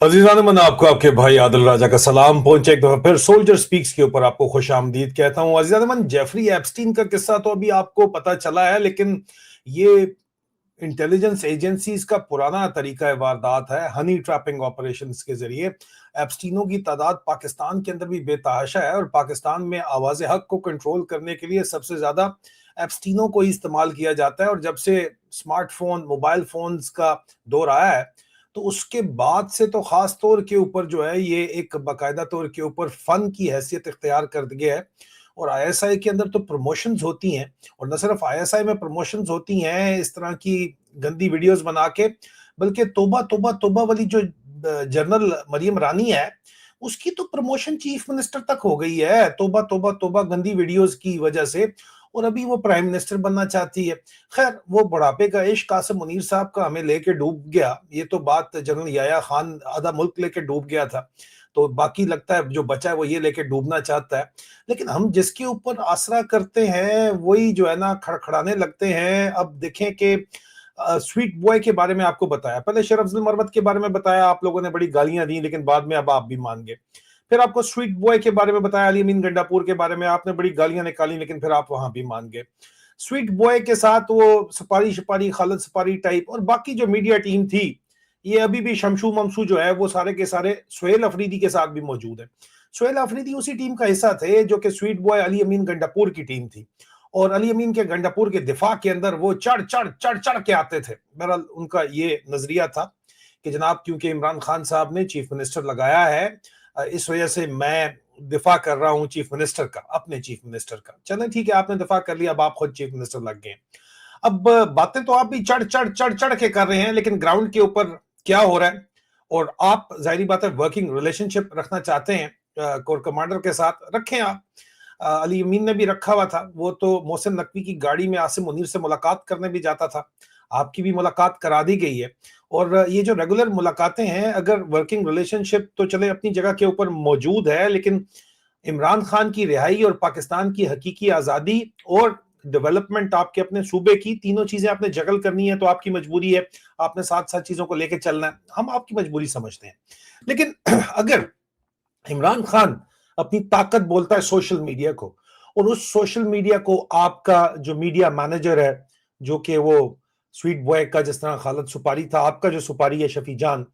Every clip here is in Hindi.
अजीजान मन आपको आपके भाई आदिल राजा का सलाम पहुंचे एक दफा फिर सोल्जर स्पीक्स के ऊपर आपको खुश आमदीद कहता हूं। अजीजान मन, जेफरी एप्स्टीन का किस्सा तो अभी आपको पता चला है, लेकिन ये इंटेलिजेंस एजेंसीज का पुराना तरीका है, वारदात है। हनी ट्रैपिंग ऑपरेशंस के जरिए एप्स्टीनों की तादाद पाकिस्तान के अंदर भी बेतहाशा है, और पाकिस्तान में आवाज हक को कंट्रोल करने के लिए सबसे ज्यादा एप्स्टीनों को ही इस्तेमाल किया जाता है। और जब से स्मार्टफोन मोबाइल फोन्स का दौर आया है, तो उसके बाद से तो खास तौर के ऊपर जो है ये एक बाकायदा तौर के ऊपर फन की हैसियत इख्तियार कर गया है। और आईएसआई के अंदर तो प्रमोशंस होती हैं, और न सिर्फ आईएसआई में प्रमोशंस होती हैं इस तरह की गंदी वीडियोस बना के, बल्कि तोबा तोबा तोबा वाली जो जनरल मरियम रानी है, उसकी तो प्रमोशन चीफ मिनिस्टर तक हो गई है, तोबा तोबा तोबा गंदी वीडियोस की वजह से। और अभी वो प्राइम मिनिस्टर बनना चाहती है। खैर, वो बुढ़ापे का इश्क कासिम मुनीर साहब का हमें लेके डूब गया, ये तो बात जनरल याया खान आधा मुल्क लेके डूब गया था, तो बाकी लगता है जो बचा है वो ये लेके डूबना चाहता है। लेकिन हम जिसके ऊपर आसरा करते हैं वही जो है ना खड़खड़ाने लगते हैं। अब देखें कि स्वीट बॉय के बारे में आपको बताया, पहले शरफ अफजल मरवत के बारे में बताया, आप लोगों ने बड़ी गालियां दी, लेकिन बाद में अब आप भी मान गए। फिर आपको स्वीट बॉय के बारे में बताया, अली अमीन गंडापुर के बारे में, आपने बड़ी गालियां निकाली, लेकिन फिर आप वहां भी मान गए। स्वीट बॉय के साथ वो सपारी शपारी खालिद सपारी टाइप और बाकी जो मीडिया टीम थी, ये अभी भी शमशू ममशू जो है वो सारे के सारे सुहेल अफरीदी के साथ भी मौजूद है। सुहेल अफरीदी उसी टीम का हिस्सा थे जो कि स्वीट बॉय अली अमीन गंडापुर की टीम थी, और अली अमीन के गंडापुर के दिफा के अंदर वो चढ़ चढ़ चढ़ चढ़ के आते थे। बहरहाल उनका ये नजरिया था कि जनाब, क्योंकि इमरान खान साहब ने चीफ मिनिस्टर लगाया है, इस वजह से मैं दिफा कर रहा हूं चीफ मिनिस्टर का, अपने चीफ मिनिस्टर का। चलें ठीक है, आपने दिफा कर लिया, अब आप खुद चीफ मिनिस्टर लग गए। अब बातें तो आप भी चढ़ चढ़ चढ़ चढ़ के कर रहे हैं, लेकिन ग्राउंड के ऊपर क्या हो रहा है? और आप जाहिर बात है वर्किंग रिलेशनशिप रखना चाहते हैं कोर कमांडर के साथ, रखें आप। अली अमीन ने भी रखा हुआ था, वो तो मोहसिन नकवी की गाड़ी में आसिम मुनीर से मुलाकात करने भी जाता था। आपकी भी मुलाकात करा दी गई है। और ये जो रेगुलर मुलाकातें हैं, अगर वर्किंग रिलेशनशिप तो चले अपनी जगह के ऊपर मौजूद है, लेकिन इमरान खान की रिहाई और पाकिस्तान की हकीकी आज़ादी और डेवलपमेंट आपके अपने सूबे की, तीनों चीजें आपने जगल करनी है, तो आपकी मजबूरी है, आपने साथ साथ चीजों को लेकर चलना है। हम आपकी मजबूरी समझते हैं। लेकिन अगर इमरान खान अपनी ताकत बोलता है सोशल मीडिया को, और उस सोशल मीडिया को आपका जो मीडिया मैनेजर है, जो कि वो स्वीट बॉय का जिस तरह खालिद सुपारी था, आपका जो सुपारी है शफी जान,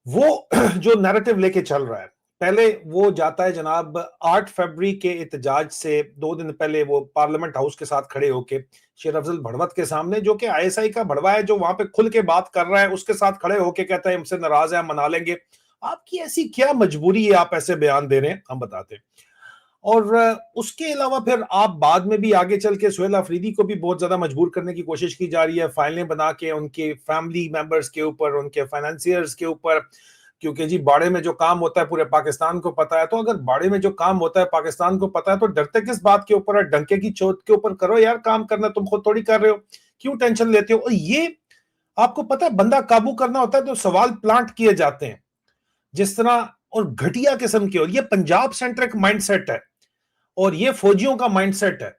वो जो नैरेटिव लेके चल रहा है, पहले वो जाता है जनाब 8 फरवरी के एहतजाज से 2 दिन पहले वो पार्लियामेंट हाउस के साथ खड़े होके शेर अफजल भड़वत के सामने, जो कि आईएसआई का भड़वा है, जो वहां पे खुल के बात कर रहा है, उसके साथ खड़े होके कहता है हमसे नाराज है, हम मना लेंगे। आपकी ऐसी क्या मजबूरी है, आप ऐसे बयान दे रहे हैं? हम बताते हैं। और उसके अलावा फिर आप बाद में भी आगे चल के सुहेल अफरीदी को भी बहुत ज्यादा मजबूर करने की कोशिश की जा रही है, फाइलें बना के उनके फैमिली मेंबर्स के ऊपर, उनके फाइनेंसियर्स के ऊपर, क्योंकि जी बाड़े में जो काम होता है पूरे पाकिस्तान को पता है। तो अगर बाड़े में जो काम होता है पाकिस्तान को पता है, तो डरते किस बात के ऊपर है? डंके की चोट के ऊपर करो यार, काम करना तुम खुद थोड़ी कर रहे हो, क्यों टेंशन लेते हो? और ये आपको पता है, बंदा काबू करना होता है तो सवाल प्लांट किए जाते हैं जिस तरह, और घटिया किस्म के, और ये पंजाब सेंट्रिक माइंडसेट है, और ये फौजियों का माइंडसेट है।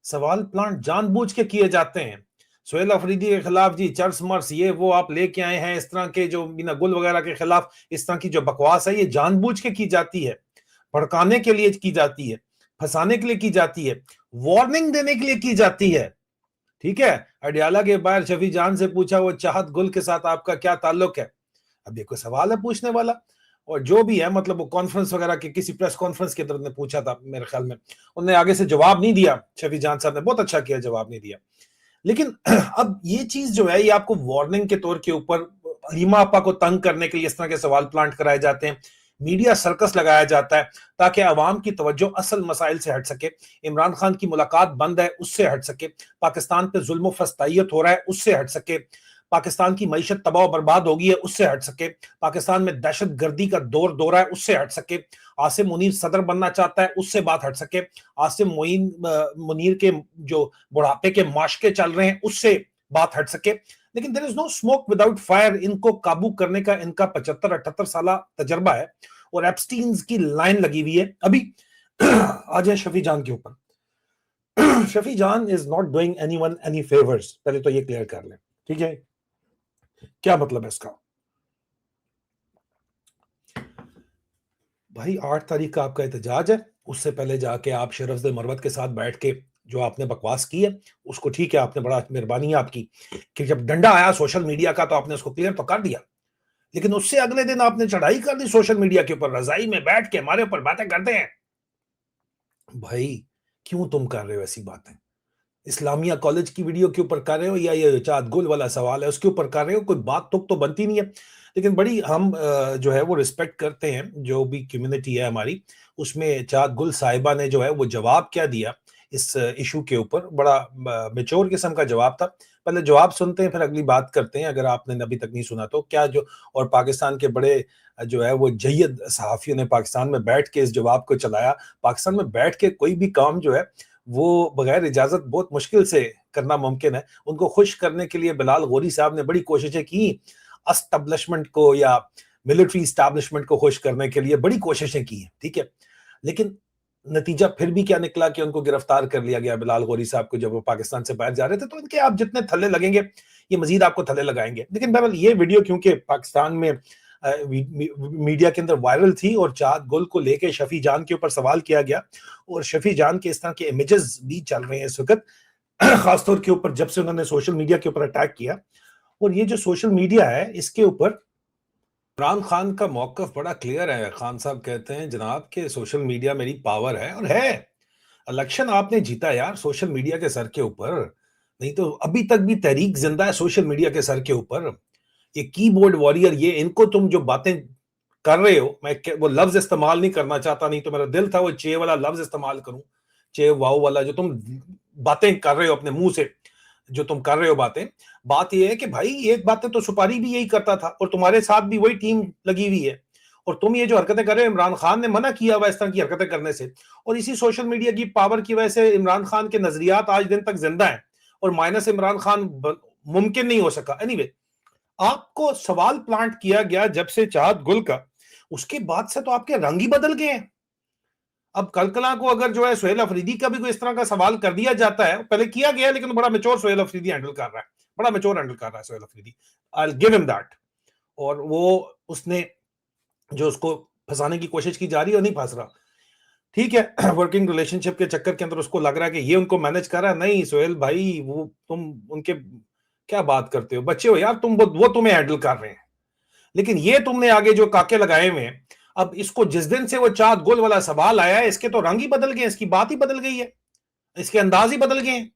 सवाल प्लांट जानबूझ के किए जाते हैं। सुहेल अफरीदी के खिलाफ जी चर्च मर्स ये वो आप लेके आए हैं, इस तरह के जो बिना गुल वगैरह के खिलाफ इस तरह की जो बकवास है, ये जानबूझ के की जाती है, भड़काने के लिए की जाती है, फंसाने के लिए की जाती है, वार्निंग देने के लिए की जाती है। ठीक है, अडियाला के बाहर शफी जान से पूछा वो चाहत गुल के साथ आपका क्या ताल्लुक है? अब ये कोई सवाल है पूछने वाला? और जो भी है, मतलब वो कॉन्फ्रेंस वगैरह के किसी प्रेस कॉन्फ्रेंस के अंदर ने पूछा था मेरे ख्याल में, उन्होंने आगे से जवाब नहीं दिया। शफी जान साहब ने बहुत अच्छा किया, जवाब नहीं दिया। लेकिन अब ये चीज जो है, ये आपको वार्निंग के तौर के ऊपर रीमा आपा को तंग करने के लिए इस तरह के सवाल प्लांट कराए जाते हैं, मीडिया सर्कस लगाया जाता है ताकि अवाम की तवज्जो असल मसाइल से हट सके। इमरान खान की मुलाकात बंद है, उससे हट सके। पाकिस्तान पे जुल्म फस्तायत हो रहा है, उससे हट सके। पाकिस्तान की मईशत तबाह बर्बाद हो गई है, उससे हट सके। पाकिस्तान में दहशत गर्दी का दौर दौरा है, उससे हट सके। आसिम मुनीर सदर बनना चाहता है, उससे बात हट सके। आसिम मुनीर के जो बुढ़ापे के माशके चल रहे हैं, उससे बात हट सके। लेकिन there is no smoke without fire. इनको काबू करने का इनका 75-78 साल तजर्बा है, और एप्स्टीन्स की लाइन लगी हुई है। अभी आ जाए शफी जान के ऊपर। शफी जान is not doing anyone any favours, पहले तो ये क्लियर कर लें, ठीक है? क्या मतलब है इसका? भाई 8 तारीख का आपका एहतजाज है, उससे पहले जाके आप शरफ़ मरवत के साथ बैठ के जो आपने बकवास की है, उसको ठीक है, आपने बड़ा मेहरबानी है आपकी कि जब डंडा आया सोशल मीडिया का तो आपने उसको क्लियर तो कर दिया। लेकिन उससे अगले दिन आपने चढ़ाई कर दी सोशल मीडिया के ऊपर, रज़ाई में बैठ के हमारे ऊपर बातें करते हैं। भाई, क्यों तुम कर रहे हो ऐसी बातें? इस्लामिया कॉलेज की वीडियो के ऊपर कर रहे हो या ये चाँद गुल वाला सवाल है उसके ऊपर कर रहे हो, कोई बात तुक तो बनती नहीं है। लेकिन बड़ी हम जो है वो रिस्पेक्ट करते हैं, जो भी कम्युनिटी है हमारी, उसमें चाँद गुल साहिबा ने जो है वो जवाब क्या दिया इस इश्यू के ऊपर, बड़ा मैच्योर किस्म का जवाब था। पहले जवाब सुनते हैं फिर अगली बात करते हैं, अगर आपने अभी तक नहीं सुना तो। क्या जो और पाकिस्तान के बड़े जो है वो जय्यद सहाफ़ियों ने पाकिस्तान में बैठ के इस जवाब को चलाया। पाकिस्तान में बैठ के कोई भी काम जो है वो बगैर इजाज़त बहुत मुश्किल से करना मुमकिन है। उनको खुश करने के लिए बिलाल गौरी साहब ने बड़ी कोशिशें की, एस्टेब्लिशमेंट को या मिलिट्री एस्टेब्लिशमेंट को खुश करने के लिए बड़ी कोशिशें की हैं, ठीक है? लेकिन नतीजा फिर भी क्या निकला कि उनको गिरफ्तार कर लिया गया बिलाल गौरी साहब को जब वो पाकिस्तान से बाहर जा रहे थे, तो इनके आप जितने थल्ले लगेंगे, ये मज़ीद आपको थल्ले लगाएँगे। लेकिन बहरहाल ये वीडियो क्योंकि पाकिस्तान में मीडिया के अंदर वायरल थी और चाँद गुल को लेके शफी जान के ऊपर सवाल किया गया और शफी जान के इस तरह के इमेजेस भी चल रहे हैं इस वक्त खासतौर के ऊपर जब से उन्होंने सोशल मीडिया के ऊपर अटैक किया। और ये जो सोशल मीडिया है इसके ऊपर इमरान खान का मौकफ बड़ा क्लियर है। खान साहब कहते हैं जनाब कि सोशल मीडिया मेरी पावर है और है। इलेक्शन आपने जीता यार सोशल मीडिया के सर के ऊपर, नहीं तो अभी तक भी तहरीक जिंदा है सोशल मीडिया के सर के ऊपर। ये कीबोर्ड वॉरियर, ये इनको तुम जो बातें कर रहे हो, मैं वो लफ्ज इस्तेमाल नहीं करना चाहता, नहीं तो मेरा दिल था वो चे वाला लफ्ज इस्तेमाल करूं, चे वाओ वाला, जो तुम बातें कर रहे हो अपने मुंह से, जो तुम कर रहे हो बातें। बात ये है कि भाई एक बातें तो सुपारी भी यही करता था और तुम्हारे साथ भी वही टीम लगी हुई है और तुम ये जो हरकतें कर रहे हो, इमरान खान ने मना किया हुआ इस तरह की हरकतें करने से और इसी सोशल मीडिया की पावर की वजह से इमरान खान के नजरियात आज दिन तक जिंदा है और माइनस इमरान खान मुमकिन नहीं हो सका। एनीवे, आपको सवाल प्लांट किया गया जब से चाहत गुल का, उसके बाद से तो आपके रंग ही बदल गए हैं। अब कलकला को अगर जो है सुहेल अफरीदी का भी कोई इस तरह का सवाल कर दिया जाता है, पहले किया गया लेकिन बड़ा मेच्योर सुहेल अफरीदी हैंडल कर रहा है, बड़ा मेच्योर हैंडल कर रहा है Suhail Afridi, I give him that. और वो उसने जो उसको फंसाने की कोशिश की जा रही है और नहीं फंस रहा, ठीक है। वर्किंग रिलेशनशिप के चक्कर के अंदर उसको लग रहा है कि ये उनको मैनेज कर रहा है, नहीं सुहेल भाई, वो तुम उनके क्या बात करते हो, बच्चे हो यार तुम, वो तुम्हें हैंडल कर रहे हैं। लेकिन ये तुमने आगे जो काके लगाए हुए हैं, अब इसको जिस दिन से वो चाँद गुल वाला सवाल आया है, इसके तो रंग ही बदल गए, इसकी बात ही बदल गई है, इसके अंदाज ही बदल गए हैं।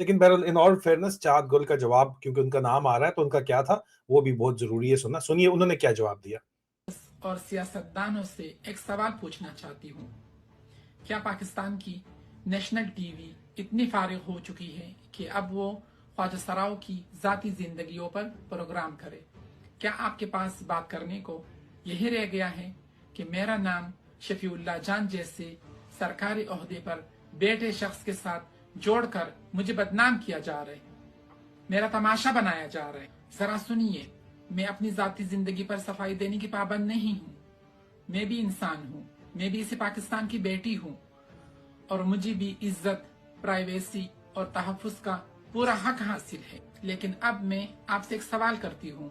लेकिन बहरहाल इन ऑल फेयरनेस चाँद गुल का जवाब, क्योंकि उनका नाम आ रहा है तो उनका क्या था वो भी बहुत जरूरी है सुनना। सुनिए उन्होंने क्या जवाब दिया। और सियासतदानों से एक सवाल पूछना चाहती हूँ। क्या पाकिस्तान की नेशनल टीवी इतनी फारिग हो चुकी है कि अब वो ख्वाजा सराओं की जाती जिंदगियों पर प्रोग्राम करे? क्या आपके पास बात करने को यही रह गया है कि मेरा नाम शफीउल्लाह जान जैसे सरकारी ओहदे पर बैठे शख्स के साथ जोड़कर मुझे बदनाम किया जा रहा है, मेरा तमाशा बनाया जा रहा है? जरा सुनिए, मैं अपनी जाती जिंदगी पर सफाई देने की पाबंद नहीं हूँ। मैं भी इंसान हूँ, मैं भी इसी पाकिस्तान की बेटी हूँ और मुझे भी इज्जत, प्राइवेसी और तहफ़्फ़ुज़ का पूरा हक हासिल है। लेकिन अब मैं आपसे एक सवाल करती हूँ,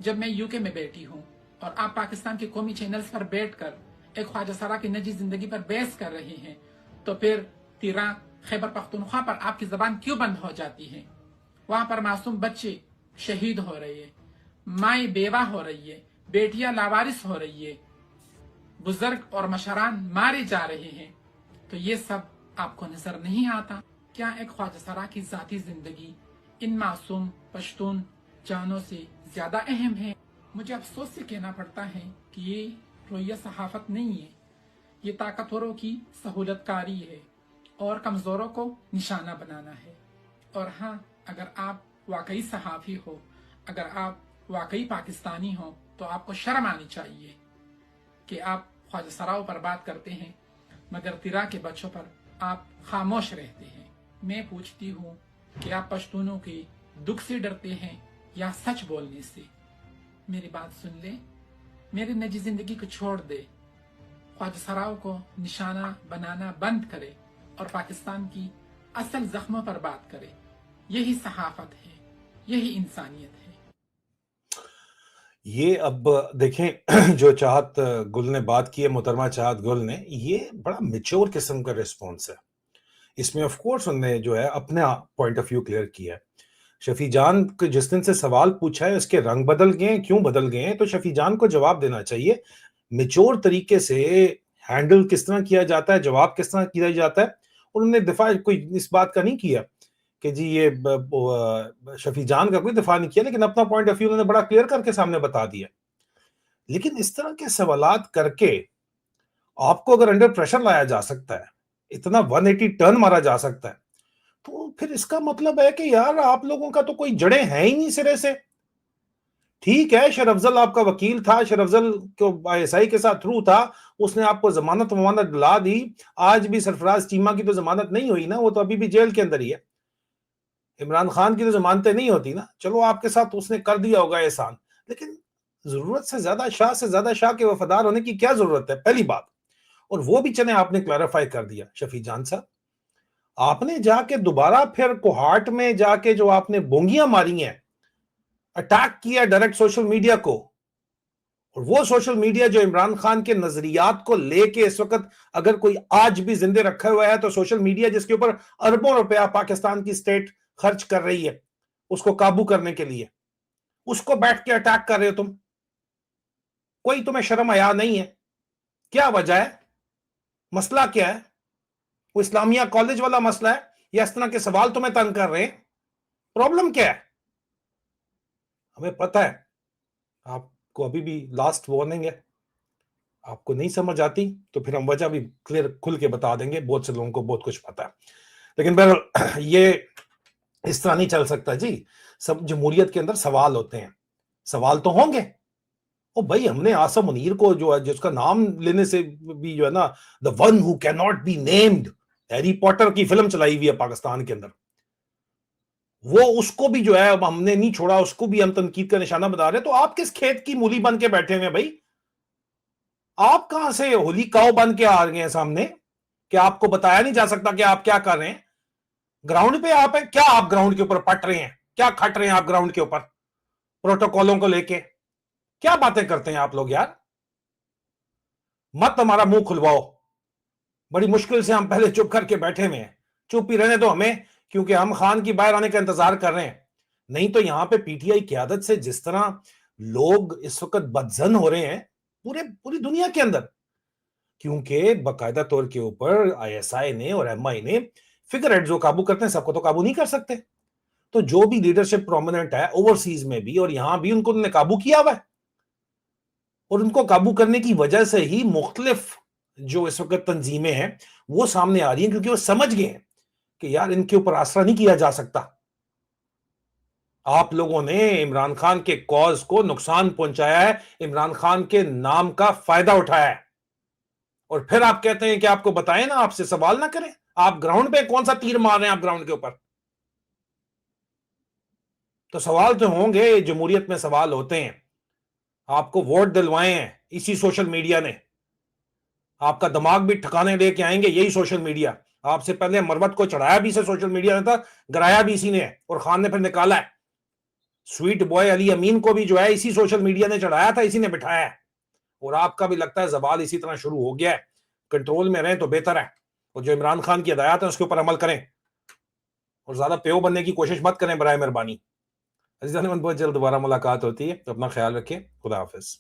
जब मैं यूके में बैठी हूँ और आप पाकिस्तान के कौमी चैनल्स पर बैठकर एक ख्वाजा सरा की निजी जिंदगी पर बहस कर रहे हैं, तो फिर तिरा, खैबर पख्तूनख्वा पर आपकी जबान क्यों बंद हो जाती है? वहां पर मासूम बच्चे शहीद हो रहे हैं, माए बेवा हो रही है, बेटियां लावारिस हो रही है, बुजुर्ग और मशरान मारे जा रहे हैं, तो ये सब आपको नजर नहीं आता? क्या एक ख्वाजा सरा की जाती जिंदगी इन मासूम पश्तून जानों से ज्यादा अहम है? मुझे अफसोस से कहना पड़ता है कि ये रोया सहाफत नहीं है, ये ताकतवरों की सहूलतकारी है और कमजोरों को निशाना बनाना है। और हाँ, अगर आप वाकई सहाफी हो, अगर आप वाकई पाकिस्तानी हो, तो आपको शर्म आनी चाहिए कि आप ख्वाजा सराओं पर बात करते हैं मगर तिरा के बच्चों पर आप खामोश रहते हैं। मैं पूछती हूँ कि आप पश्तूनों के दुख से डरते हैं या सच बोलने से? मेरी बात सुन ले, मेरी निजी जिंदगी को छोड़ दे, ख्वाजा सराओं को निशाना बनाना बंद करे और पाकिस्तान की असल जख्मों पर बात करे। यही सहाफत है, यही इंसानियत है। ये अब देखें जो चाहत गुल ने बात की है, मोहतरमा चाहत गुल ने, ये बड़ा मैच्योर किस्म का रिस्पॉन्स है। इसमें ऑफ कोर्स उन्होंने जो है अपना पॉइंट ऑफ व्यू क्लियर किया है। शफी जान को जिस दिन से सवाल पूछा है उसके रंग बदल गए हैं, क्यों बदल गए हैं, तो शफी जान को जवाब देना चाहिए। मैच्योर तरीके से हैंडल किस तरह किया जाता है, जवाब किस तरह किया जाता है, उन्होंने दिफा कोई इस बात का नहीं किया कि जी ये शफी जान का कोई दिफा नहीं किया, लेकिन अपना पॉइंट ऑफ व्यू उन्होंने बड़ा क्लियर करके सामने बता दिया। लेकिन इस तरह के सवालात करके आपको अगर अंडर प्रेशर लाया जा सकता है, इतना 180 टर्न मारा जा सकता है, तो फिर इसका मतलब है कि यार आप लोगों का तो कोई जड़ें हैं ही नहीं सिरे से। ठीक है, शरफजल आपका वकील था, शरफजल को आईएसआई के साथ थ्रू था, उसने आपको जमानत वमानत दिला दी। आज भी सरफराज चीमा की तो जमानत नहीं हुई ना, वो तो अभी भी जेल के अंदर ही है। इमरान खान की तो जमानतें नहीं होती ना, चलो आपके साथ उसने कर दिया होगा एहसान, लेकिन जरूरत से ज्यादा शाह के वफादार होने की क्या जरूरत है, पहली बात। और वो भी चले आपने क्लैरिफाई कर दिया शफी जान साहब, आपने जाके दोबारा फिर कोहाट में जाके जो आपने बोंगियां मारी हैं, अटैक किया डायरेक्ट सोशल मीडिया को, और वो सोशल मीडिया जो इमरान खान के नजरियात को लेके इस वक्त अगर कोई आज भी जिंदे रखा हुआ है तो सोशल मीडिया, जिसके ऊपर अरबों रुपया पाकिस्तान की स्टेट खर्च कर रही है उसको काबू करने के लिए, उसको बैठ के अटैक कर रहे हो तुम। कोई तुम्हें शर्म आया नहीं है? क्या वजह है? मसला क्या है? वो इस्लामिया कॉलेज वाला मसला है या इस तरह के सवाल तुम्हें तंग कर रहे हैं? प्रॉब्लम क्या है? हमें पता है आपको अभी भी लास्ट वार्निंग है, आपको नहीं समझ आती तो फिर हम वजह भी क्लियर खुल के बता देंगे, बहुत से लोगों को बहुत कुछ पता है। लेकिन बहरहाल ये इस तरह नहीं चल सकता जी। सब जमहूरियत के अंदर सवाल होते हैं, सवाल तो होंगे। ओ भाई, हमने आसम मुनीर को जो है, जिसका नाम लेने से भी जो है ना, the one who can not be named, Harry Potter की फिल्म चलाई हुई है पाकिस्तान के अंदर, वो उसको भी जो है अब हमने नहीं छोड़ा, उसको भी हम तनकीद का निशाना बता रहे हैं। तो आप किस खेत की मूली बन के बैठे हुए हैं भाई? आप कहां से होली काऊ बन के आ रहे हैं सामने कि आपको बताया नहीं जा सकता कि आप क्या कर रहे हैं? ग्राउंड पे आप हैं क्या? आप ग्राउंड के ऊपर पट रहे हैं क्या? खट रहे हैं आप ग्राउंड के ऊपर प्रोटोकॉलों को लेके? क्या बातें करते हैं आप लोग यार? मत हमारा मुंह खुलवाओ। बड़ी मुश्किल से हम पहले चुप करके बैठे हुए हैं, चुप ही रहने दो हमें, क्योंकि हम खान की बाहर आने का इंतजार कर रहे हैं। नहीं तो यहां पे पीटीआई क्यादत से जिस तरह लोग इस वक्त बदजन हो रहे हैं पूरी दुनिया के अंदर, क्योंकि बाकायदा तौर के ऊपर आईएसआई ने और एमआई ने फिगर हेड जो काबू करते हैं सबको तो काबू नहीं कर सकते। तो जो भी लीडरशिप प्रोमिनेंट है ओवरसीज में भी और यहां भी, उनको उन्होंने काबू किया हुआ है। और उनको काबू करने की वजह से ही मुख्तलिफ जो इस वक्त तंजीमें हैं वो सामने आ रही हैं, क्योंकि वो समझ गए हैं कि यार इनके ऊपर आसरा नहीं किया जा सकता। आप लोगों ने इमरान खान के कॉज को नुकसान पहुंचाया है, इमरान खान के नाम का फायदा उठाया है, और फिर आप कहते हैं कि आपको बताएं ना, आपसे सवाल ना करें। आप ग्राउंड पे कौन सा तीर मार रहे हैं? आप ग्राउंड के ऊपर तो सवाल तो होंगे, जमहूरियत में सवाल होते हैं। आपको वोट दिलवाए हैं इसी सोशल मीडिया ने, आपका दिमाग भी ठिकाने लेके आएंगे यही सोशल मीडिया। आपसे पहले मरवत को चढ़ाया भी इसे सोशल मीडिया ने था, गिराया भी इसी ने, और खान ने फिर निकाला है। स्वीट बॉय अली अमीन को भी जो है इसी सोशल मीडिया ने चढ़ाया था, इसी ने बिठाया है। और आपका भी लगता है जवाल इसी तरह शुरू हो गया है। कंट्रोल में रहें तो बेहतर है, और जो इमरान खान की हिदायत है उसके ऊपर अमल करें, और ज्यादा पेओ बनने की कोशिश मत करें बराए मेहरबानी। अजीज़ान, बहुत जल्द दोबारा मुलाकात होती है, तो अपना ख्याल रखिए। खुदा हाफिज।